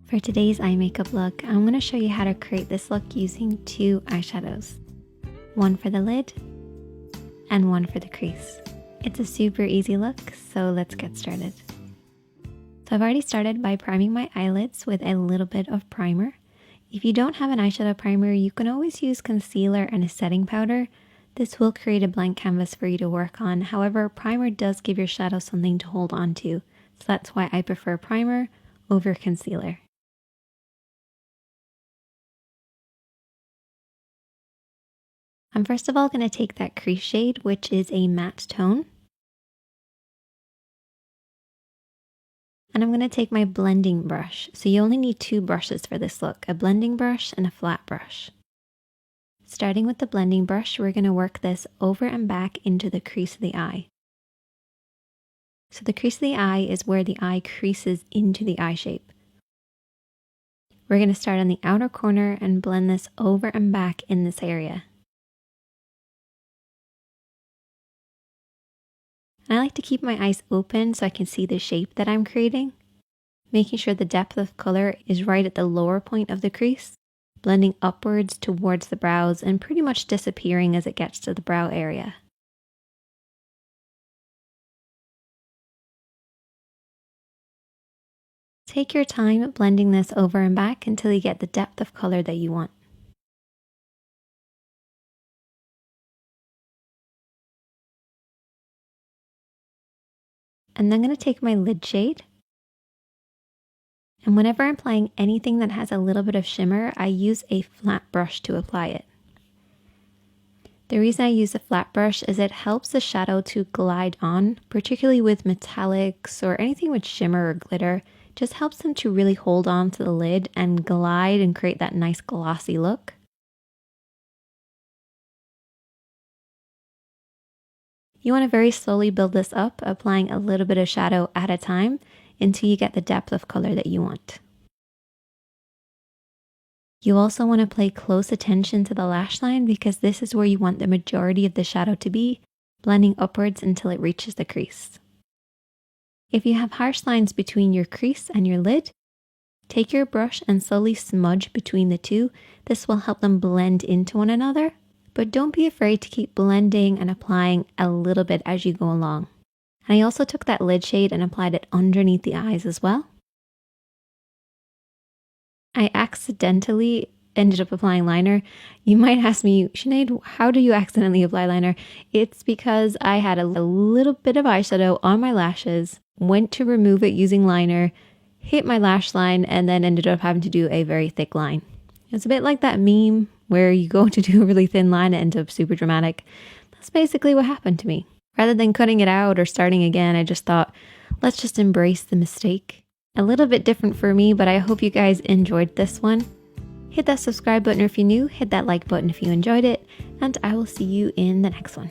For today's eye makeup look, I'm going to show you how to create this look using two eyeshadows. One for the lid and one for the crease. It's a super easy look, so let's get started. So I've already started by priming my eyelids with a little bit of primer. If you don't have an eyeshadow primer, you can always use concealer and a setting powder. This will create a blank canvas for you to work on. However, primer does give your shadow something to hold on to. So that's why I prefer primer over concealer. I'm first of all going to take that crease shade, which is a matte tone. And I'm going to take my blending brush. So you only need two brushes for this look, a blending brush and a flat brush. Starting with the blending brush, we're going to work this over and back into the crease of the eye. So the crease of the eye is where the eye creases into the eye shape. We're going to start on the outer corner and blend this over and back in this area. And I like to keep my eyes open so I can see the shape that I'm creating, making sure the depth of color is right at the lower point of the crease, blending upwards towards the brows and pretty much disappearing as it gets to the brow area. Take your time blending this over and back until you get the depth of color that you want. And then I'm going to take my lid shade. And whenever I'm applying anything that has a little bit of shimmer, I use a flat brush to apply it. The reason I use a flat brush is it helps the shadow to glide on, particularly with metallics or anything with shimmer or glitter. It just helps them to really hold on to the lid and glide and create that nice glossy look. You want to very slowly build this up, applying a little bit of shadow at a time until you get the depth of color that you want. You also want to pay close attention to the lash line because this is where you want the majority of the shadow to be, blending upwards until it reaches the crease. If you have harsh lines between your crease and your lid, take your brush and slowly smudge between the two. This will help them blend into one another. But don't be afraid to keep blending and applying a little bit as you go along. And I also took that lid shade and applied it underneath the eyes as well. I accidentally ended up applying liner. You might ask me, Sinead, how do you accidentally apply liner? It's because I had a little bit of eyeshadow on my lashes, went to remove it using liner, hit my lash line, and then ended up having to do a very thick line. It's a bit like that meme where you go to do a really thin line and end up super dramatic. That's basically what happened to me. Rather than cutting it out or starting again, I just thought, let's just embrace the mistake. A little bit different for me, but I hope you guys enjoyed this one. Hit that subscribe button if you're new, hit that like button if you enjoyed it, and I will see you in the next one.